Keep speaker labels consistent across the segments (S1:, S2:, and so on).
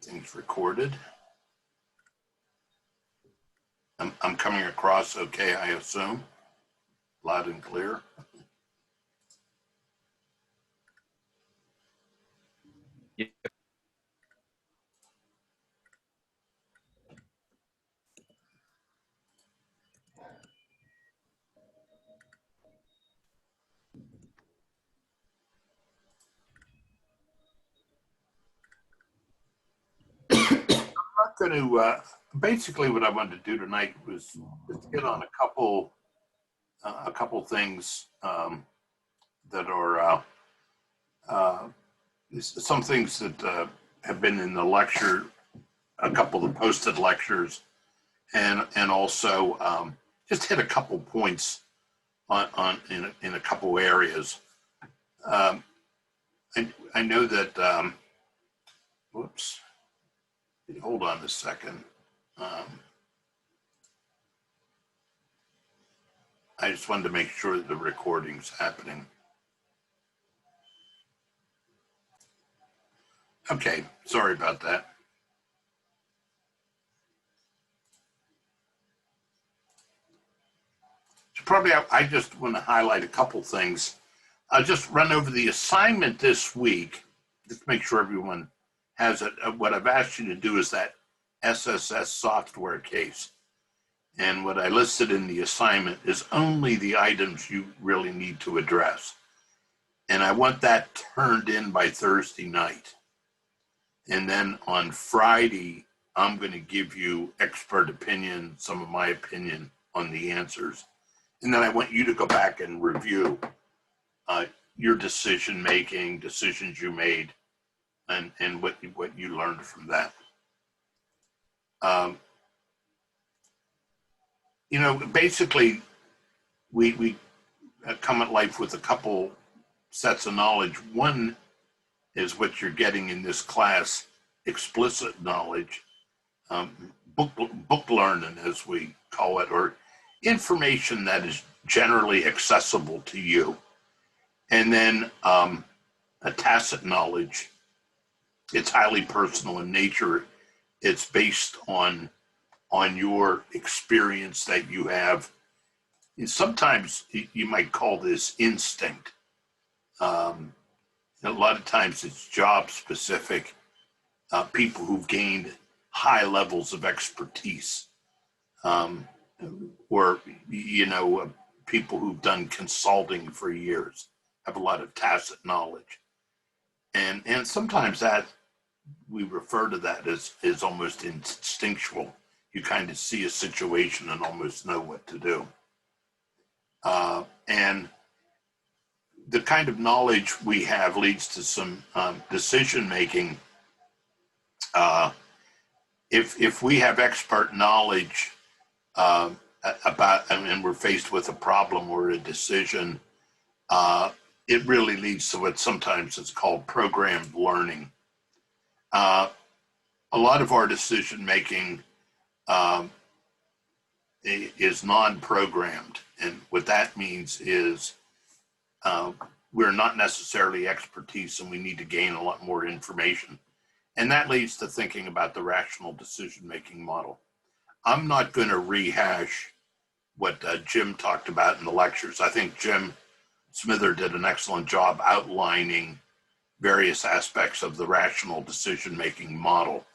S1: Everything's recorded. I'm coming across okay, I assume. Loud and clear.
S2: Yep.
S1: I'm not going to, basically what I wanted to do tonight was just hit on a couple things that are some things that have been in the lecture, a couple of the posted lectures, and also just hit a couple points in a couple areas. I know that, whoops, hold on a second. I just wanted to make sure that the recording's happening. Okay, sorry about that. So probably I just want to highlight a couple things. I'll just run over the assignment this week, just to make sure everyone has it. What I've asked you to do is that SSS software case. And what I listed in the assignment is only the items you really need to address. And I want that turned in by Thursday night. And then on Friday, I'm going to give you expert opinion, some of my opinion on the answers. And then I want you to go back and review your decision making, decisions you made, and what you learned from that. Basically, we come at life with a couple sets of knowledge. One is what you're getting in this class, explicit knowledge, book learning, as we call it, or information that is generally accessible to you. And then a tacit knowledge. It's highly personal in nature. It's based on your experience that you have. And sometimes you might call this instinct. A lot of times it's job specific, people who've gained high levels of expertise, or, people who've done consulting for years have a lot of tacit knowledge. And sometimes that we refer to that as almost instinctual. You kind of see a situation and almost know what to do. And the kind of knowledge we have leads to some decision making. If we have expert knowledge about, and we're faced with a problem or a decision, it really leads to what sometimes is called programmed learning. A lot of our decision making is non-programmed, and what that means is we're not necessarily expertise, and we need to gain a lot more information. And that leads to thinking about the rational decision-making model. I'm not going to rehash what Jim talked about in the lectures. I think Jim Smither did an excellent job outlining various aspects of the rational decision-making model.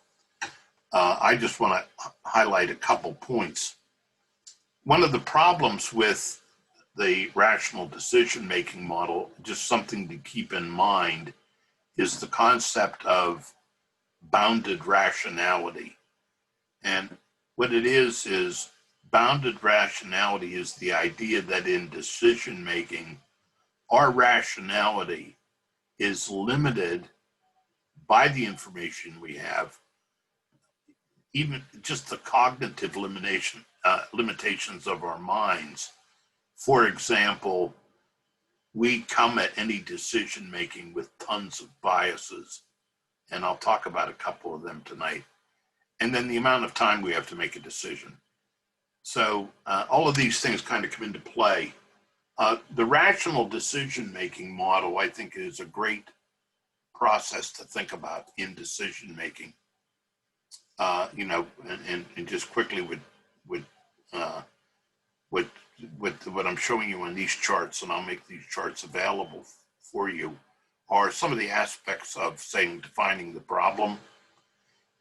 S1: I just want to highlight a couple points. One of the problems with the rational decision-making model, just something to keep in mind, is the concept of bounded rationality. And what it is bounded rationality is the idea that in decision-making, our rationality is limited by the information we have, even just the cognitive limitations of our minds. For example, we come at any decision making with tons of biases, and I'll talk about a couple of them tonight. And then the amount of time we have to make a decision. So all of these things kind of come into play. The rational decision making model, I think, is a great process to think about in decision making. and just quickly with uh, with what I'm showing you on these charts, and I'll make these charts available for you, are some of the aspects of saying defining the problem,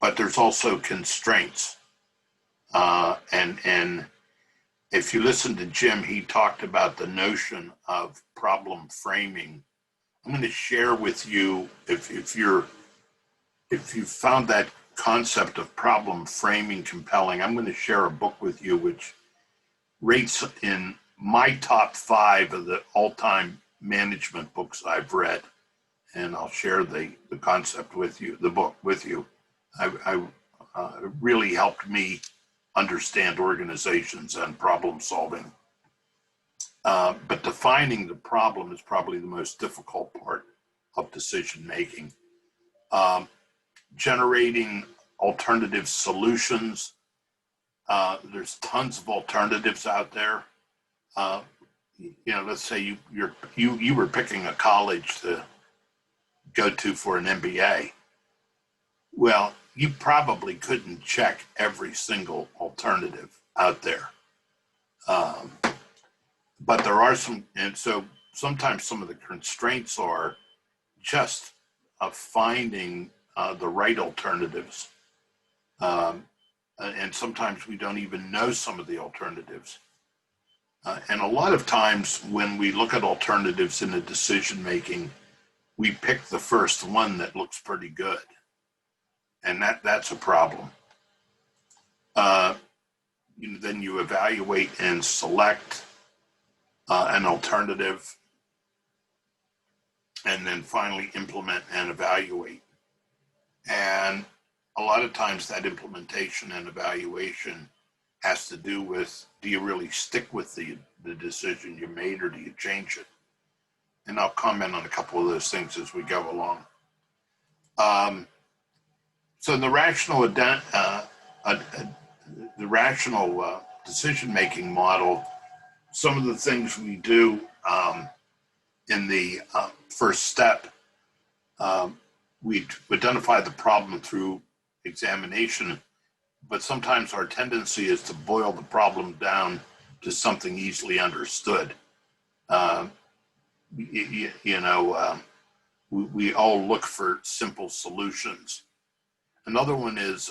S1: but there's also constraints. And if you listen to Jim, he talked about the notion of problem framing. I'm going to share with you, if you found that concept of problem framing compelling, I'm going to share a book with you which rates in my top 5 of the all-time management books I've read, and I'll share the concept with you, the book with you. It really helped me understand organizations and problem solving. But defining the problem is probably the most difficult part of decision making. Generating alternative solutions. There's tons of alternatives out there. Let's say you were picking a college to go to for an MBA. Well, you probably couldn't check every single alternative out there. But there are some, and so sometimes some of the constraints are just finding the right alternatives. And sometimes we don't even know some of the alternatives. And a lot of times when we look at alternatives in a decision making, we pick the first one that looks pretty good. And that's a problem. Then you evaluate and select an alternative, and then finally implement and evaluate. And a lot of times that implementation and evaluation has to do with, do you really stick with the decision you made, or do you change it? And I'll comment on a couple of those things as we go along. So in the rational decision-making model, some of the things we do in the first step, we identify the problem through examination, but sometimes our tendency is to boil the problem down to something easily understood. We all look for simple solutions. Another one is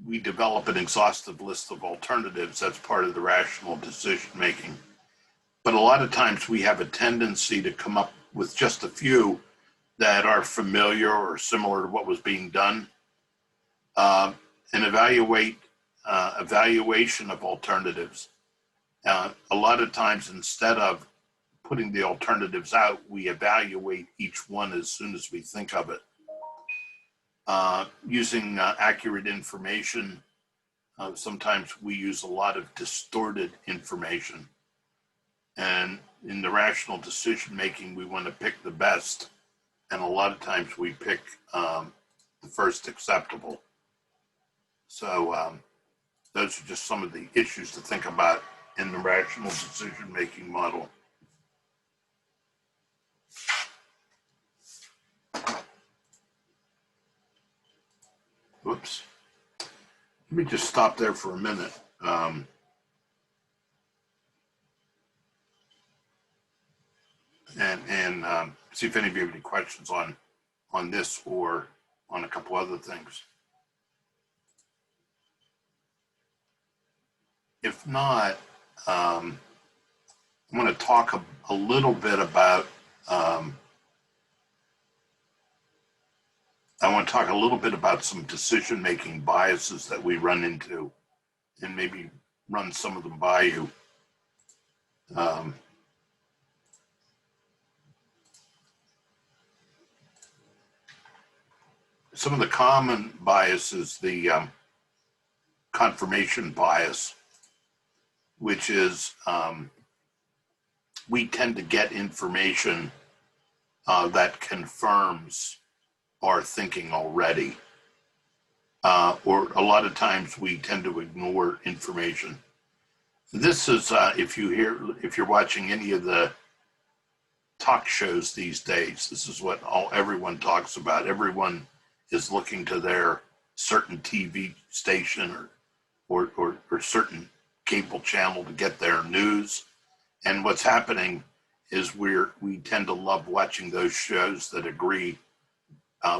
S1: we develop an exhaustive list of alternatives. That's part of the rational decision making. But a lot of times we have a tendency to come up with just a few that are familiar or similar to what was being done. And evaluation of alternatives. A lot of times, instead of putting the alternatives out, we evaluate each one as soon as we think of it. Using accurate information, sometimes we use a lot of distorted information. And in the rational decision making, we want to pick the best. And a lot of times we pick the first acceptable. So those are just some of the issues to think about in the rational decision making model. Whoops. Let me just stop there for a minute. And see if any of you have any questions on this or on a couple other things. If not, I'm going to talk a little bit about some decision-making biases that we run into, and maybe run some of them by you. Some of the common biases, the confirmation bias, which is we tend to get information that confirms our thinking already. Or a lot of times we tend to ignore information. This is, if you're watching any of the talk shows these days, this is what everyone talks about. Everyone is looking to their certain TV station or certain cable channel to get their news. And what's happening is we tend to love watching those shows that agree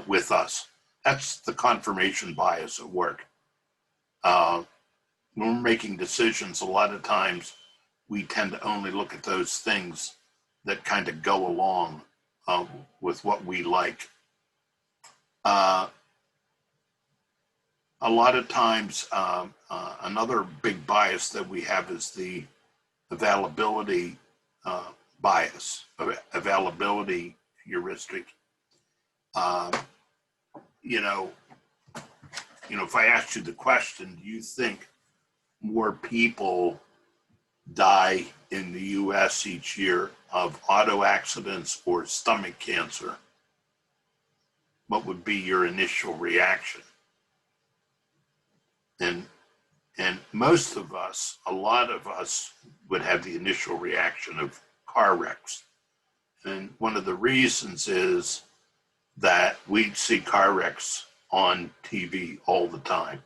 S1: with us. That's the confirmation bias at work. When we're making decisions, a lot of times we tend to only look at those things that kind of go along with what we like. A lot of times, another big bias that we have is the availability bias, availability heuristic. You know, if I asked you the question, do you think more people die in the U.S. each year of auto accidents or stomach cancer? What would be your initial reaction? And most of us, a lot of us, would have the initial reaction of car wrecks. And one of the reasons is that we see car wrecks on TV all the time.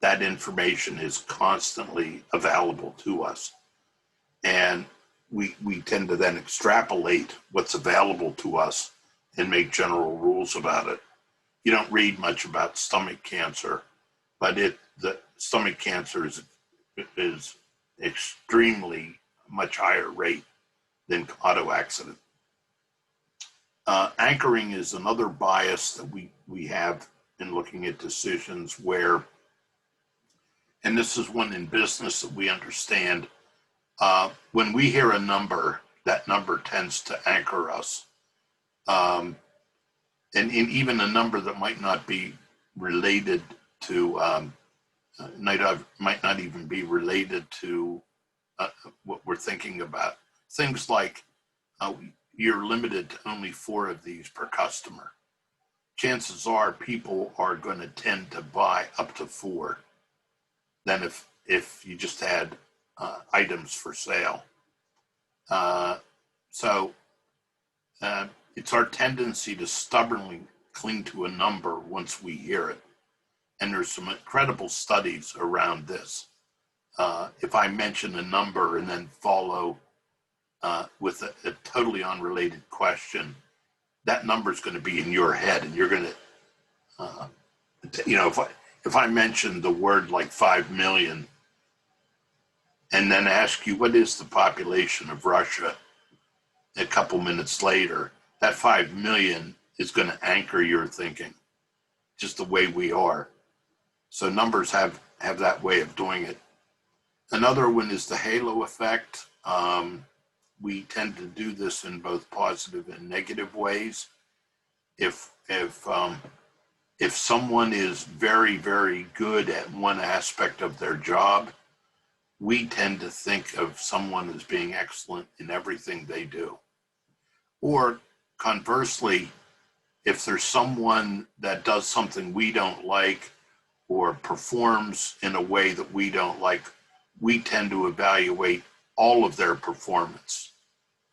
S1: That information is constantly available to us. And we tend to then extrapolate what's available to us and make general rules about it. You don't read much about stomach cancer, but the stomach cancer is extremely much higher rate than auto accident. Anchoring is another bias that we have in looking at decisions where, and this is one in business that we understand, when we hear a number, that number tends to anchor us. And even a number that might not be related to, might not even be related to what we're thinking about. Things like you're limited to only 4 of these per customer. Chances are people are going to tend to buy up to 4 than if you just had items for sale. So it's our tendency to stubbornly cling to a number once we hear it. And there's some incredible studies around this. If I mention a number and then follow with a totally unrelated question, that number is going to be in your head, and you're going to, if I mention the word like 5 million, and then ask you what is the population of Russia, a couple minutes later, that 5 million is going to anchor your thinking, just the way we are. So numbers have that way of doing it. Another one is the halo effect. We tend to do this in both positive and negative ways. If someone is very, very good at one aspect of their job, we tend to think of someone as being excellent in everything they do. Or conversely, if there's someone that does something we don't like or performs in a way that we don't like, we tend to evaluate all of their performance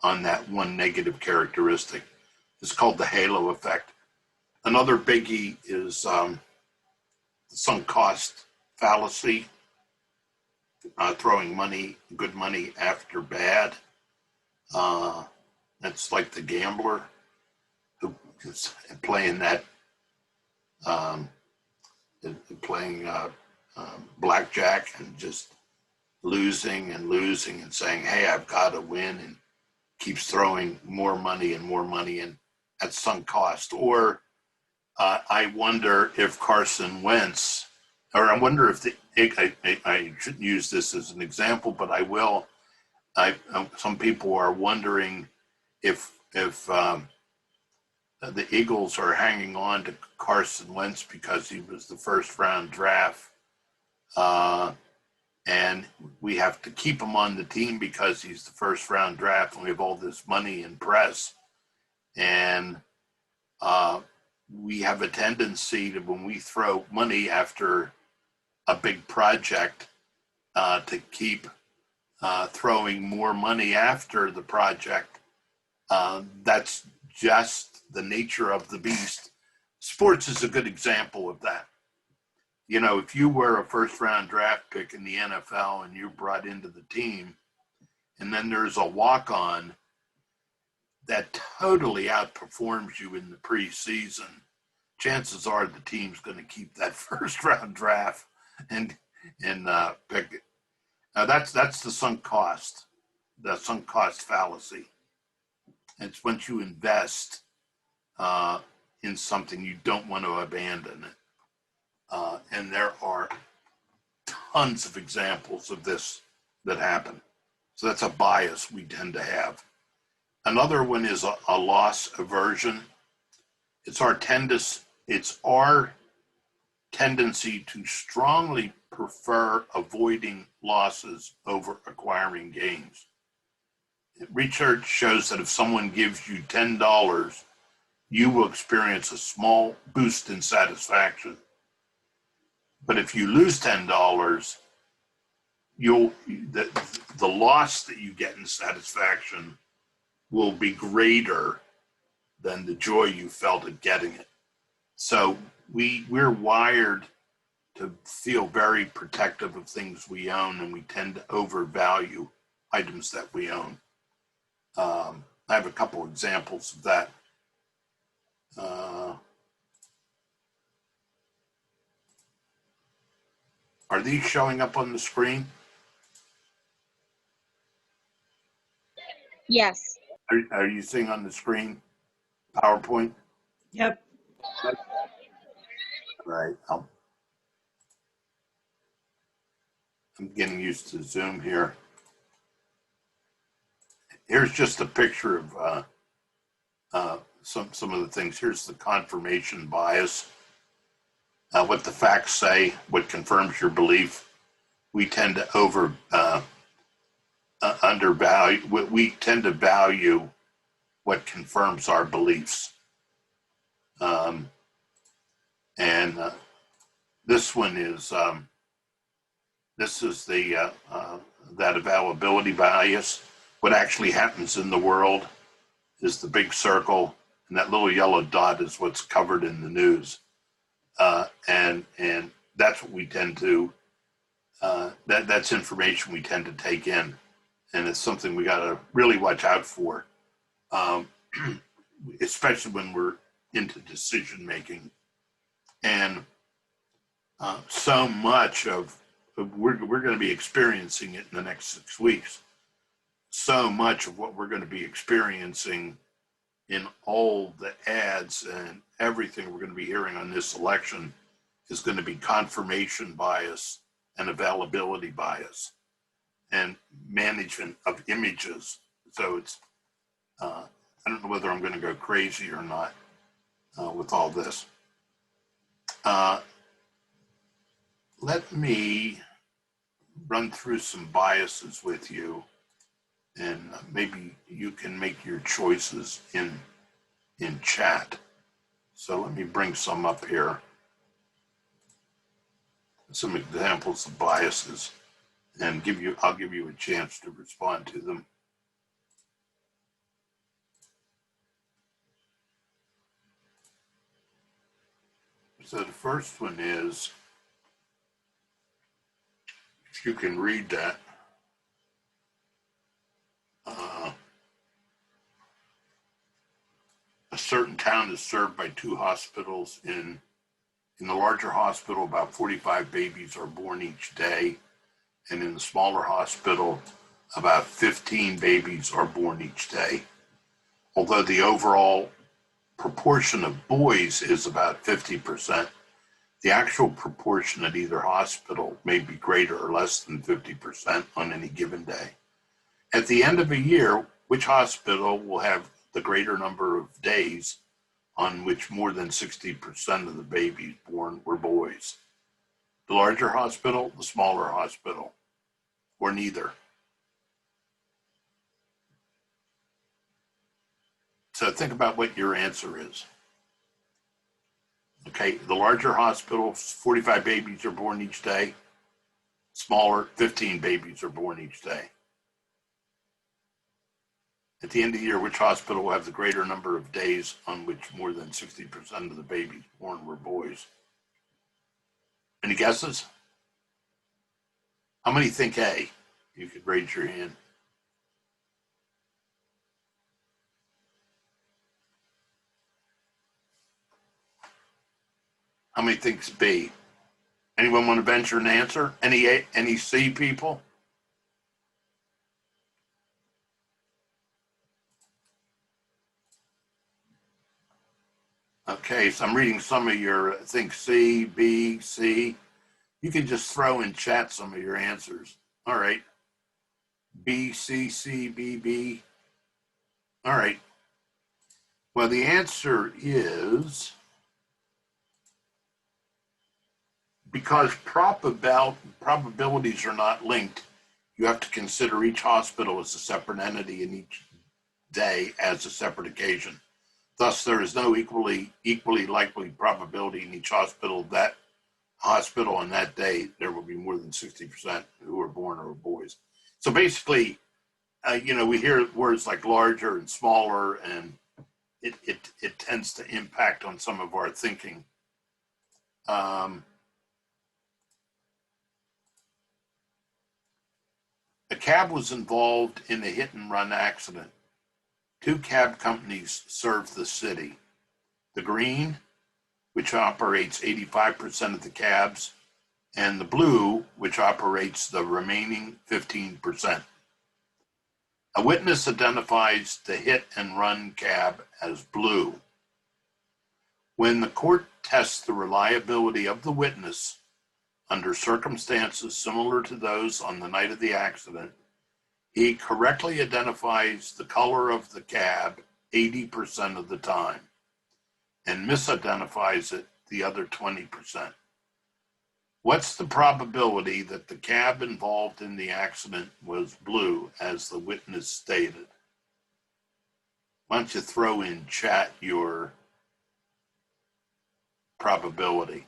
S1: on that one negative characteristic. It's called the halo effect. Another biggie is the sunk cost fallacy, throwing good money after bad. That's like the gambler who is playing blackjack and just losing and saying, hey, I've got to win, and keeps throwing more money in at sunk cost. Or I wonder if Carson Wentz, or I wonder if I shouldn't use this as an example, but I will. Some people are wondering if the Eagles are hanging on to Carson Wentz because he was the first round draft. And we have to keep him on the team because he's the first round draft and we have all this money in press. And we have a tendency to, when we throw money after a big project, to keep throwing more money after the project. That's just the nature of the beast. Sports is a good example of that. You know, if you were a first round draft pick in the NFL and you're brought into the team, and then there's a walk on that totally outperforms you in the preseason, chances are the team's going to keep that first round draft and pick it. Now that's the sunk cost fallacy. It's once you invest in something, you don't want to abandon it. And there are tons of examples of this that happen. So that's a bias we tend to have. Another one is a loss aversion. It's our tendency to strongly prefer avoiding losses over acquiring gains. Research shows that if someone gives you $10, you will experience a small boost in satisfaction. But if you lose $10, the loss that you get in satisfaction will be greater than the joy you felt at getting it. So we're wired to feel very protective of things we own, and we tend to overvalue items that we own. I have a couple examples of that. Are these showing up on the screen?
S2: Yes.
S1: Are you seeing on the screen PowerPoint?
S3: Yep.
S1: Right. I'm getting used to Zoom here. Here's just a picture of some of the things. Here's the confirmation bias. What the facts say, what confirms your belief. We tend to undervalue. We tend to value what confirms our beliefs. This one is that availability bias. What actually happens in the world is the big circle, and that little yellow dot is what's covered in the news. And that's what we tend to, that's information we tend to take in. And it's something we got to really watch out for, especially when we're into decision making. And so much of, we're going to be experiencing it in the next 6 weeks. So much of what we're going to be experiencing in all the ads and everything we're going to be hearing on this election is going to be confirmation bias and availability bias and management of images. So it's, I don't know whether I'm going to go crazy or not with all this. Let me run through some biases with you, and maybe you can make your choices in chat. So let me bring some up here. Some examples of biases, and I'll give you a chance to respond to them. So the first one is, if you can read that, a certain town is served by 2 hospitals. In the larger hospital, about 45 babies are born each day. And in the smaller hospital, about 15 babies are born each day. Although the overall proportion of boys is about 50%, the actual proportion at either hospital may be greater or less than 50% on any given day. At the end of a year, which hospital will have the greater number of days on which more than 60% of the babies born were boys? The larger hospital, the smaller hospital, or neither? So think about what your answer is. Okay, the larger hospital, 45 babies are born each day. Smaller, 15 babies are born each day. At the end of the year, which hospital will have the greater number of days on which more than 60% of the babies born were boys? Any guesses? How many think A? You could raise your hand. How many thinks B? Anyone want to venture an answer? Any C people? Okay, so I'm reading some of your think C, B, C. You can just throw in chat some of your answers. All right. B, C, C, B, B. All right. Well, the answer is because probabilities are not linked, you have to consider each hospital as a separate entity and each day as a separate occasion. Thus, there is no equally likely probability in each hospital that hospital on that day there will be more than 60% who are born are boys. So basically, we hear words like larger and smaller, and it tends to impact on some of our thinking. A cab was involved in a hit and run accident. 2 cab companies serve the city. The Green, which operates 85% of the cabs, and the Blue, which operates the remaining 15%. A witness identifies the hit and run cab as Blue. When the court tests the reliability of the witness under circumstances similar to those on the night of the accident, he correctly identifies the color of the cab 80% of the time and misidentifies it the other 20%. What's the probability that the cab involved in the accident was blue, as the witness stated? Why don't you throw in chat your probability?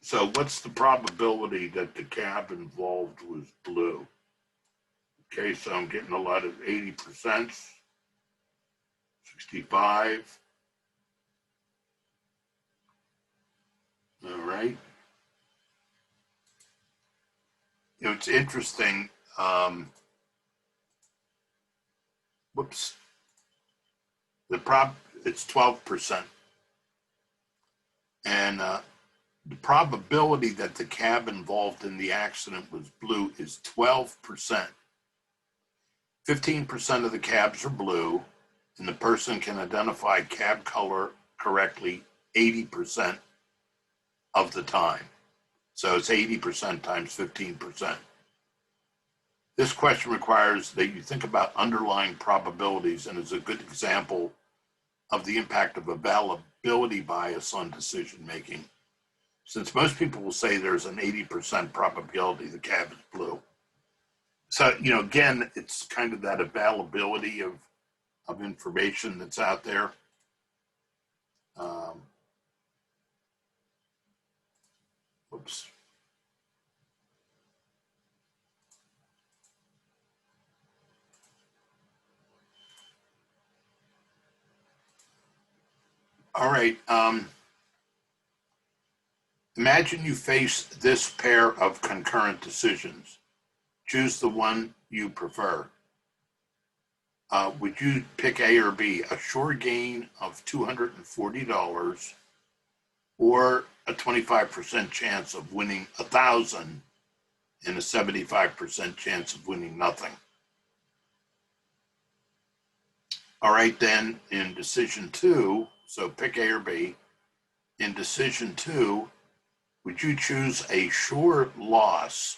S1: So what's the probability that the cab involved was blue? Okay, so I'm getting a lot of 80%, 65. All right. It's interesting. Whoops. It's 12%. And the probability that the cab involved in the accident was blue is 12%. 15% of the cabs are blue, and the person can identify cab color correctly 80% of the time. So it's 80% times 15%. This question requires that you think about underlying probabilities and is a good example of the impact of availability bias on decision making, since most people will say there's an 80% probability the cab is blue. So, again, it's kind of that availability of information that's out there. Oops. All right. Imagine you face this pair of concurrent decisions. Choose the one you prefer. Would you pick A or B? A sure gain of $240 or a 25% chance of winning $1,000 and a 75% chance of winning nothing? All right, then in decision 2, so pick A or B. In decision 2, would you choose a sure loss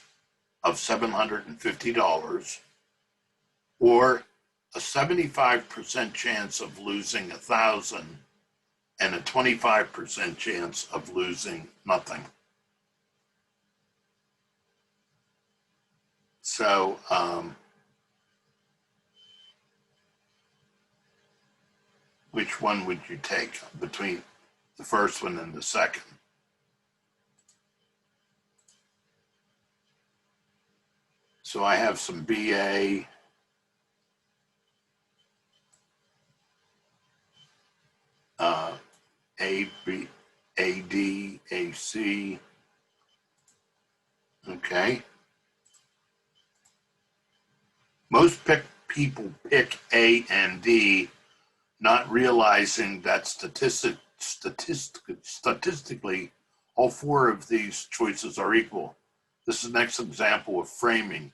S1: of $750 or a 75% chance of losing $1,000 and a 25% chance of losing nothing? So which one would you take between the first one and the second? So I have some BA, AB, AD, AC. Okay. Most people pick A and D, not realizing that statistically, all four of these choices are equal. This is the next example of framing,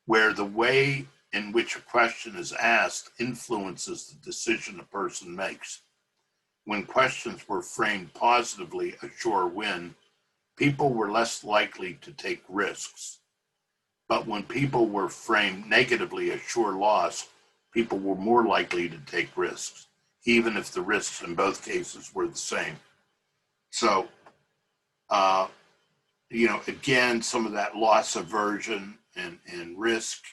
S1: where the way in which a question is asked influences the decision a person makes. When questions were framed positively, a sure win, people were less likely to take risks. But when people were framed negatively, a sure loss, people were more likely to take risks, even if the risks in both cases were the same. So, again, some of that loss aversion and risk.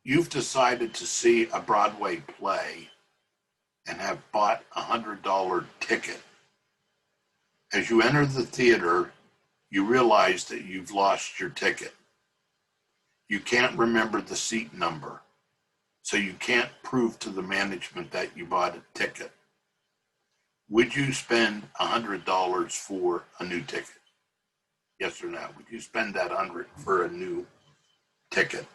S1: You've decided to see a Broadway play and have bought a $100 ticket. As you enter the theater, you realize that you've lost your ticket. You can't remember the seat number, so you can't prove to the management that you bought a ticket. Would you spend $100 for a new ticket? Yes or no? Would you spend that $100 for a new ticket?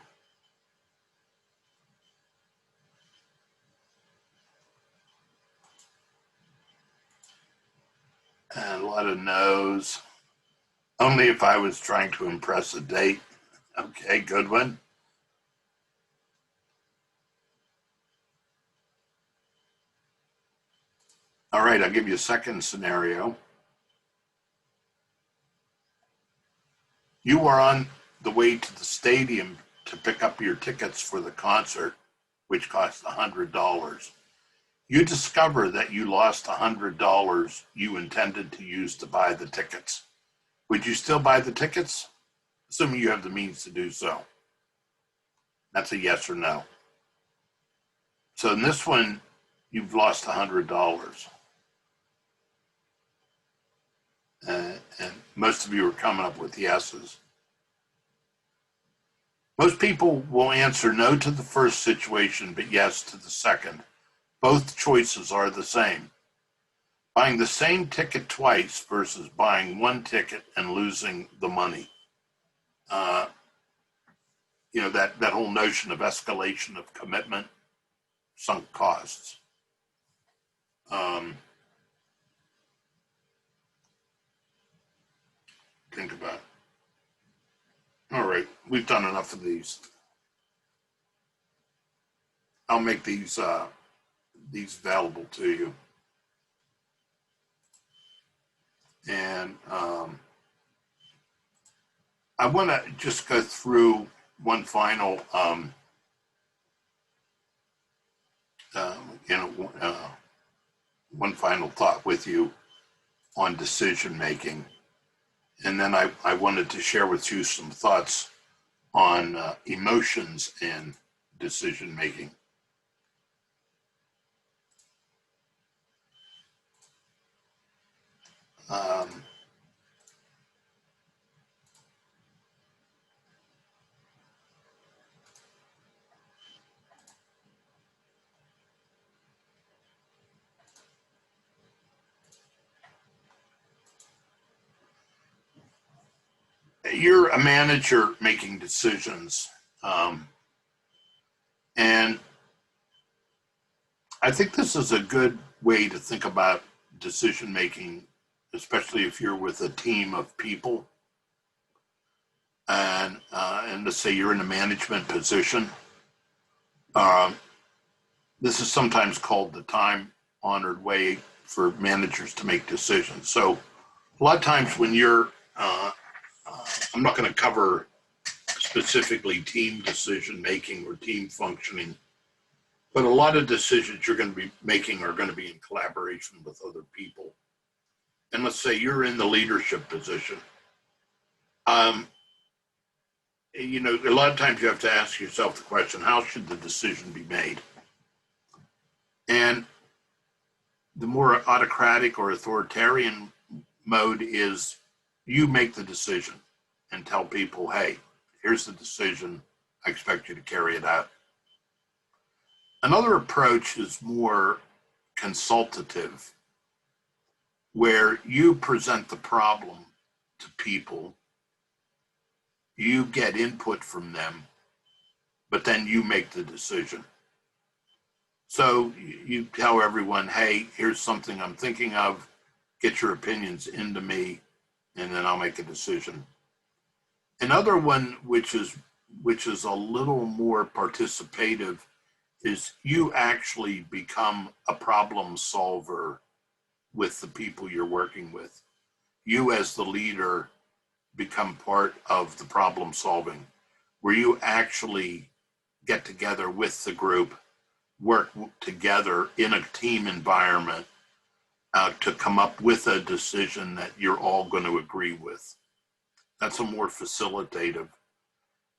S1: And a lot of no's. Only if I was trying to impress a date. Okay, good one. All right, I'll give you a second scenario. You are on the way to the stadium to pick up your tickets for the concert, which cost $100. You discover that you lost $100 you intended to use to buy the tickets. Would you still buy the tickets? Assuming you have the means to do so. That's a yes or no. So in this one, you've lost $100. And most of you are coming up with yeses. Most people will answer no to the first situation, but yes to the second. Both choices are the same. Buying the same ticket twice versus buying one ticket and losing the money. That whole notion of escalation of commitment, sunk costs. Think about it. All right, we've done enough of these. I'll make these available to you. And I want to just go through one final, one final thought with you on decision making. And then I wanted to share with you some thoughts on emotions and decision making. You're a manager making decisions. And I think this is a good way to think about decision making, especially if you're with a team of people. And let's say you're in a management position. This is sometimes called the time-honored way for managers to make decisions. So a lot of times when you're, I'm not going to cover specifically team decision making or team functioning, but a lot of decisions you're going to be making are going to be in collaboration with other people. And let's say you're in the leadership position. you know, a lot of times you have to ask yourself the question, how should the decision be made? And the more autocratic or authoritarian mode is you make the decision and tell people, hey, here's the decision. I expect you to carry it out. Another approach is more consultative, where you present the problem to people, you get input from them, but then you make the decision. So you tell everyone, hey, here's something I'm thinking of, get your opinions into me, and then I'll make a decision. Another one, which is a little more participative, is you actually become a problem solver with the people you're working with. You as the leader become part of the problem solving, where you actually get together with the group, work together in a team environment to come up with a decision that you're all going to agree with. That's a more facilitative.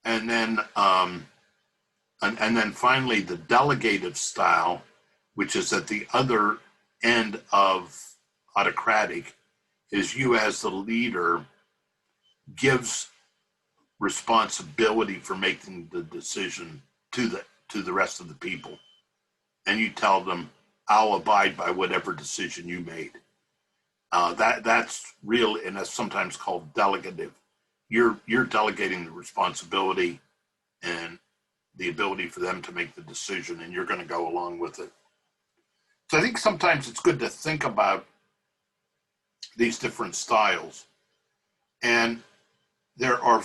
S1: And then and then finally, the delegative style, which is at the other end of autocratic, is you as the leader gives responsibility for making the decision to the rest of the people. And you tell them, I'll abide by whatever decision you made. That's real, and that's sometimes called delegative. You're delegating the responsibility and the ability for them to make the decision, and you're going to go along with it. So I think sometimes it's good to think about these different styles. And there are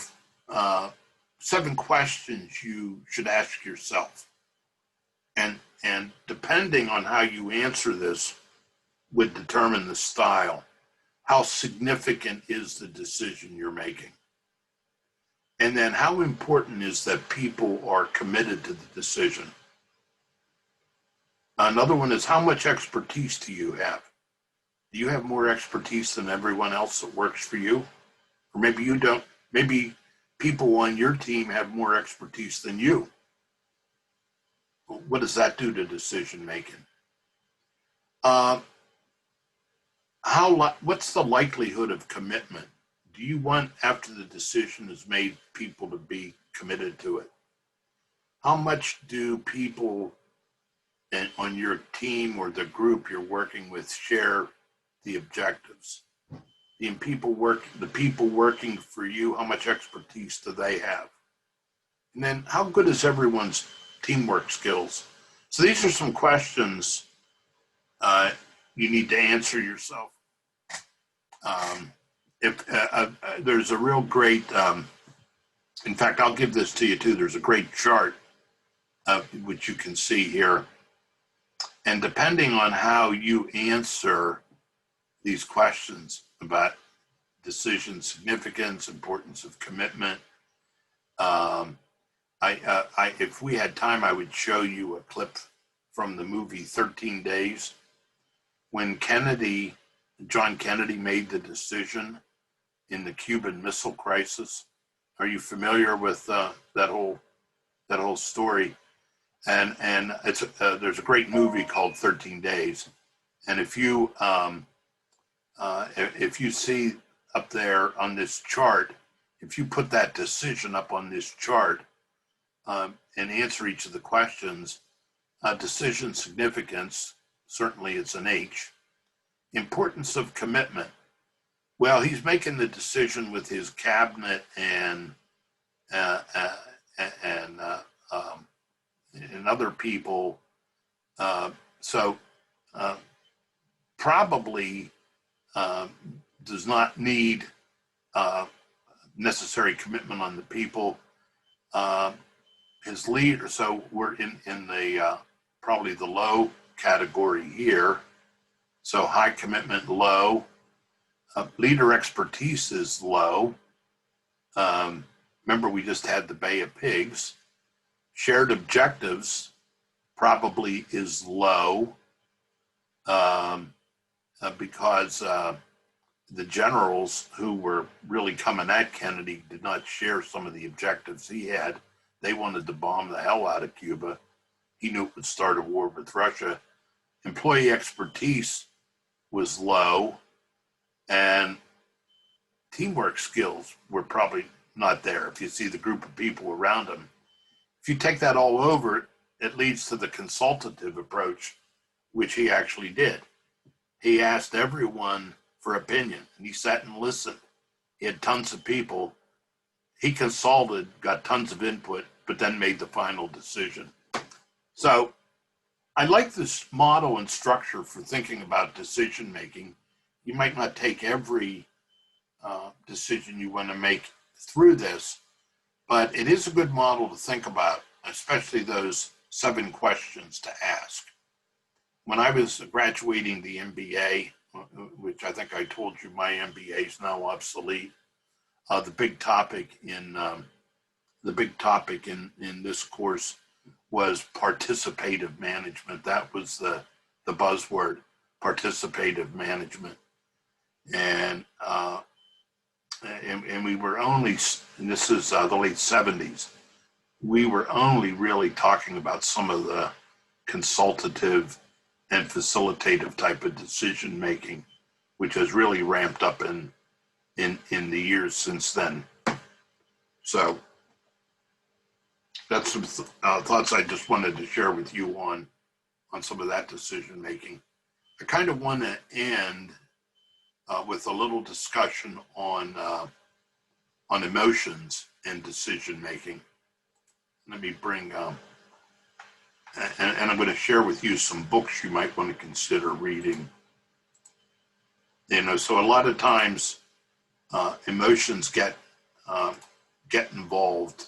S1: 7 questions you should ask yourself. And depending on how you answer this would determine the style. How significant is the decision you're making? And then how important is that people are committed to the decision? Another one is, how much expertise do you have? Do you have more expertise than everyone else that works for you? Or maybe you don't. Maybe people on your team have more expertise than you. What does that do to decision making? What's the likelihood of commitment? Do you want, after the decision is made, people to be committed to it? How much do people on your team or the group you're working with share the objectives? The people working for you, how much expertise do they have? And then how good is everyone's teamwork skills? So these are some questions you need to answer yourself. There's a real great, in fact, I'll give this to you too. There's a great chart which you can see here. And depending on how you answer these questions about decision significance, importance of commitment, if we had time, I would show you a clip from the movie 13 Days. When John Kennedy made the decision in the Cuban Missile Crisis. Are you familiar with that whole story? And it's there's a great movie called 13 Days. And if you see up there on this chart, if you put that decision up on this chart and answer each of the questions, decision significance, certainly it's an H. Importance of commitment. Well, he's making the decision with his cabinet and other people. So probably does not need necessary commitment on the people. His leader, so we're in the probably the low category here. So high commitment, low. Leader expertise is low. Remember, we just had the Bay of Pigs. Shared objectives probably is low because the generals who were really coming at Kennedy did not share some of the objectives he had. They wanted to bomb the hell out of Cuba. He knew it would start a war with Russia. Employee expertise was low, and teamwork skills were probably not there. If you see the group of people around him, if you take that all over, it leads to the consultative approach, which he actually did. He asked everyone for opinion, and he sat and listened. He had tons of people. He consulted, got tons of input, but then made the final decision. So I like this model and structure for thinking about decision making. You might not take every decision you want to make through this, but it is a good model to think about, especially those 7 questions to ask. When I was graduating the MBA, which I think I told you my MBA is now obsolete, the big topic in this course was participative management. That was the buzzword, participative management, and we were only, and this is the late 70s, we were only really talking about some of the consultative and facilitative type of decision making, which has really ramped up in the years since then. So that's some thoughts I just wanted to share with you on some of that decision making. I kind of want to end with a little discussion on emotions and decision making. Let me bring and I'm going to share with you some books you might want to consider reading. So a lot of times emotions get involved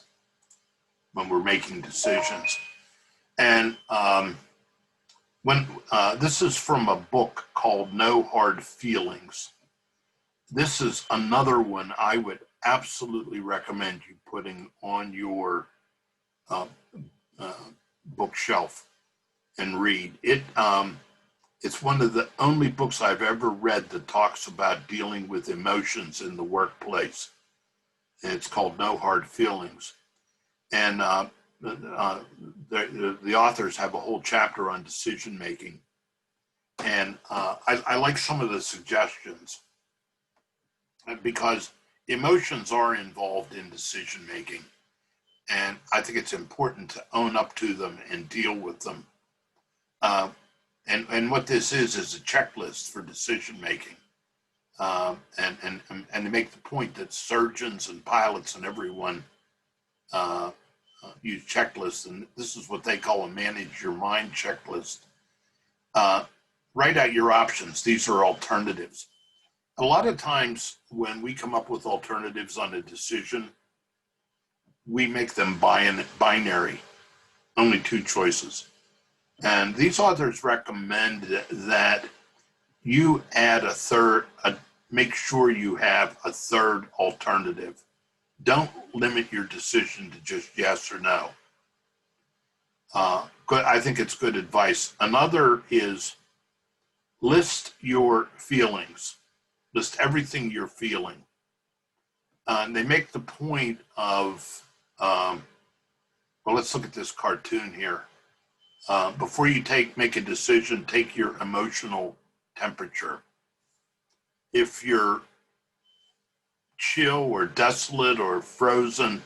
S1: when we're making decisions. And when this is from a book called No Hard Feelings. This is another one I would absolutely recommend you putting on your bookshelf and read it. It's one of the only books I've ever read that talks about dealing with emotions in the workplace. And it's called No Hard Feelings. And the authors have a whole chapter on decision making. And I like some of the suggestions because emotions are involved in decision making. And I think it's important to own up to them and deal with them. And what this is a checklist for decision making. And to make the point that surgeons and pilots and everyone use checklists, and this is what they call a manage your mind checklist. Write out your options. These are alternatives. A lot of times when we come up with alternatives on a decision, we make them binary, only 2 choices. And these authors recommend that you add a third, make sure you have a third alternative. Don't limit your decision to just yes or no. I think it's good advice. Another is list your feelings. List everything you're feeling. And they make the point of, well, let's look at this cartoon here. Before you make a decision, take your emotional temperature. If you're chill or desolate or frozen,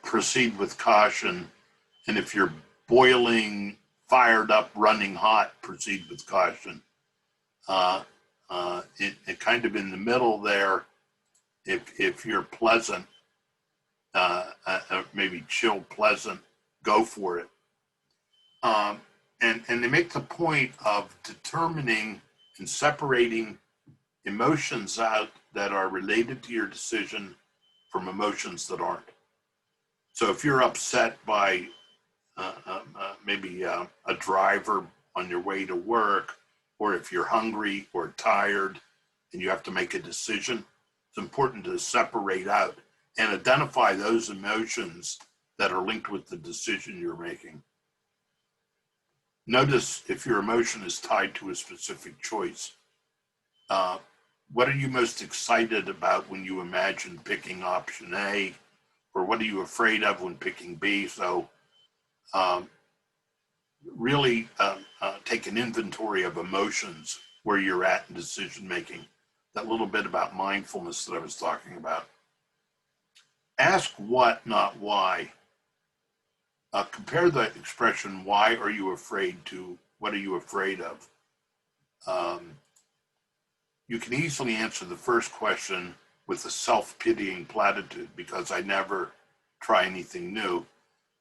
S1: proceed with caution. And if you're boiling, fired up, running hot, proceed with caution. It kind of in the middle there, if you're pleasant, maybe chill, pleasant, go for it. And they make the point of determining and separating emotions out that are related to your decision from emotions that aren't. So if you're upset by maybe a driver on your way to work, or if you're hungry or tired and you have to make a decision, it's important to separate out and identify those emotions that are linked with the decision you're making. Notice if your emotion is tied to a specific choice. Uh, what are you most excited about when you imagine picking option A, or what are you afraid of when picking B? So um, really take an inventory of emotions where you're at in decision making. That little bit about mindfulness that I was talking about. Ask what, not why. Compare the expression, why are you afraid, to what are you afraid of? You can easily answer the first question with a self-pitying platitude, because I never try anything new.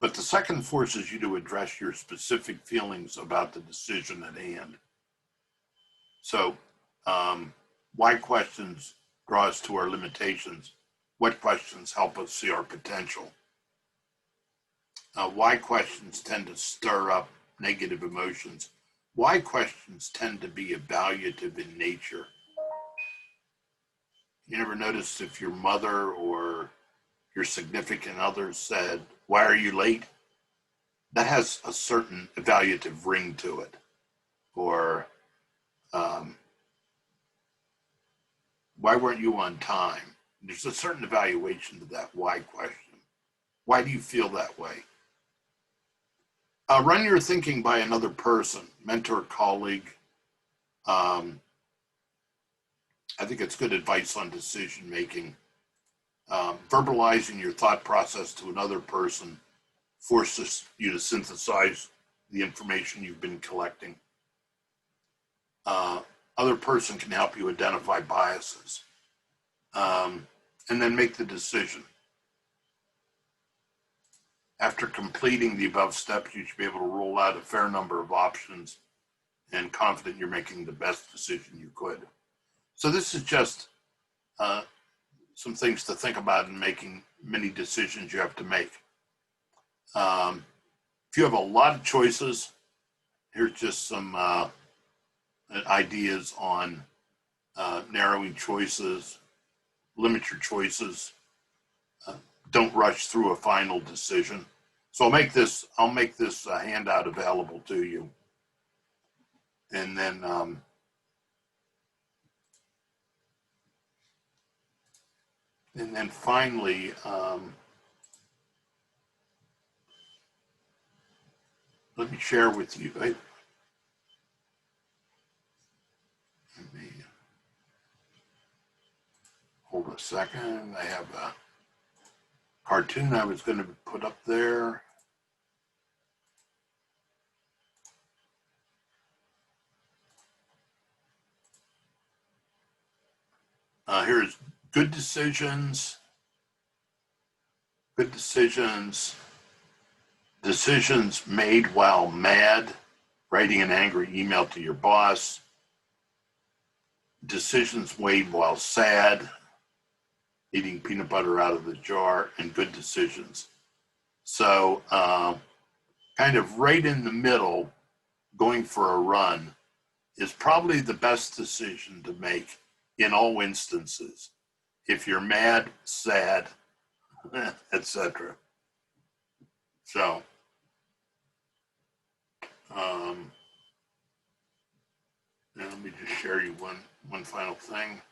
S1: But the second forces you to address your specific feelings about the decision at hand. So, why questions draw us to our limitations? What questions help us see our potential? Why questions tend to stir up negative emotions? Why questions tend to be evaluative in nature? You ever notice if your mother or your significant other said, "Why are you late?" That has a certain evaluative ring to it. Or, why weren't you on time? There's a certain evaluation to that why question. Why do you feel that way? Run your thinking by another person, mentor, colleague. I think it's good advice on decision making. Verbalizing your thought process to another person forces you to synthesize the information you've been collecting. Other person can help you identify biases, and then make the decision. After completing the above steps, you should be able to roll out a fair number of options and confident you're making the best decision you could. So this is just some things to think about in making many decisions you have to make. If you have a lot of choices, here's just some ideas on narrowing choices, limit your choices, don't rush through a final decision. So I'll make this handout available to you. And then finally, let me share with you. Let me hold a second. I have a cartoon I was going to put up there. Here's good decisions, decisions made while mad, writing an angry email to your boss, decisions made while sad, eating peanut butter out of the jar, and good decisions. So kind of right in the middle, going for a run is probably the best decision to make in all instances. If you're mad, sad, etc. So, let me just share you one final thing.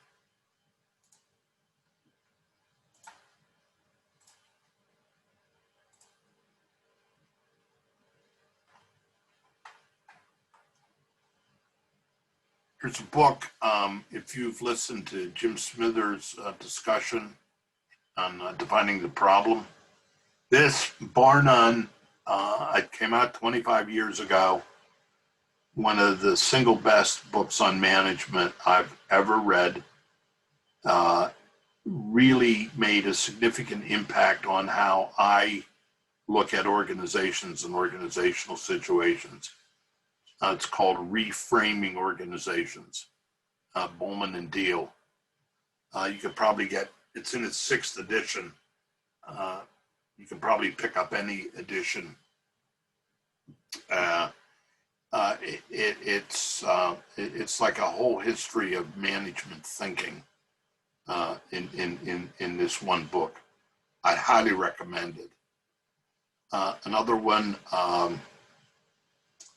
S1: Here's a book. If you've listened to Jim Smithers' discussion on defining the problem, this, bar none, it came out 25 years ago. One of the single best books on management I've ever read. Really made a significant impact on how I look at organizations and organizational situations. It's called Reframing Organizations, Bowman and Deal. You could probably get, it's in its 6th edition. You can probably pick up any edition. It's like a whole history of management thinking in this one book. I highly recommend it. Another one,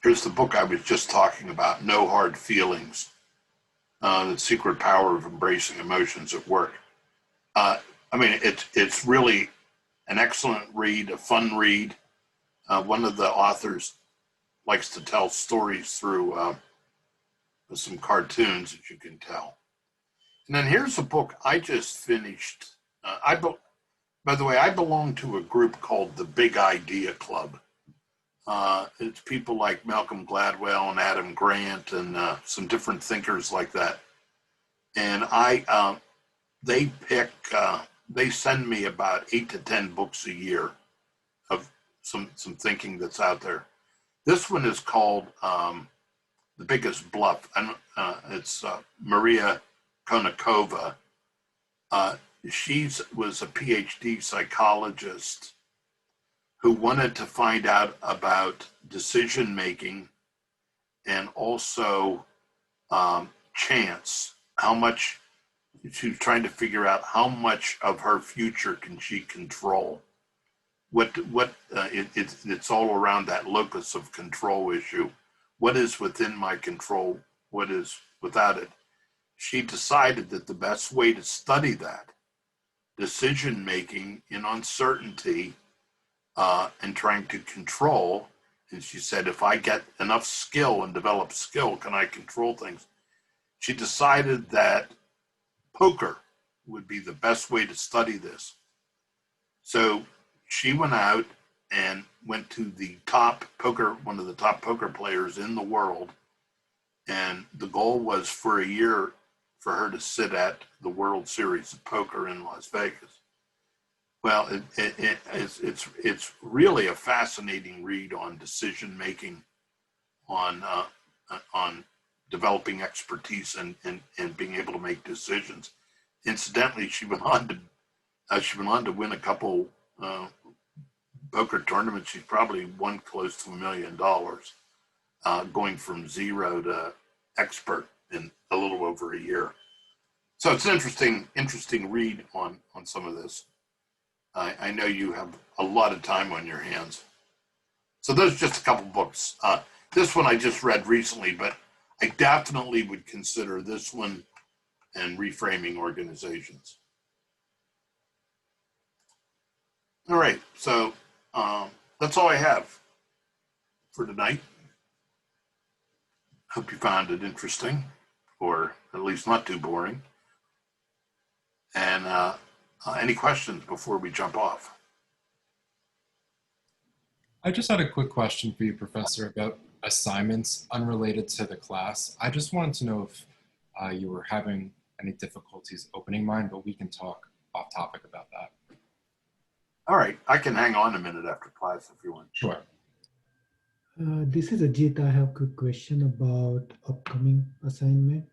S1: here's the book I was just talking about, No Hard Feelings. The Secret Power of Embracing Emotions at Work. I mean, it's really an excellent read, a fun read. One of the authors likes to tell stories through some cartoons, as you can tell. And then here's a book I just finished. By the way, I belong to a group called the Big Idea Club. It's people like Malcolm Gladwell and Adam Grant and some different thinkers like that. And they send me about 8 to 10 books a year of some thinking that's out there. This one is called The Biggest Bluff. It's Maria Konnikova. She was a PhD psychologist who wanted to find out about decision making and also chance. How much she's trying to figure out how much of her future can she control. It's all around that locus of control issue. What is within my control? What is without it? She decided that the best way to study that decision making in uncertainty and trying to control, and she said, if I get enough skill and develop skill, can I control things? She decided that poker would be the best way to study this. So she went out and went to one of the top poker players in the world. And the goal was for a year for her to sit at the World Series of Poker in Las Vegas. Well, it's really a fascinating read on decision making, on developing expertise and being able to make decisions. Incidentally, she went on to win a couple poker tournaments. She's probably won close to $1 million, going from zero to expert in a little over a year. So it's an interesting read on some of this. I know you have a lot of time on your hands. So those are just a couple books. This one I just read recently, but I definitely would consider this one and Reframing Organizations. All right, so that's all I have for tonight. Hope you found it interesting, or at least not too boring. And any questions before we jump off?
S2: I just had a quick question for you, Professor, about assignments unrelated to the class. I just wanted to know if you were having any difficulties opening mine, but we can talk off topic about that.
S1: All right, I can hang on a minute after class if you want.
S2: Sure.
S3: This is Ajit. I have a quick question about upcoming assignment.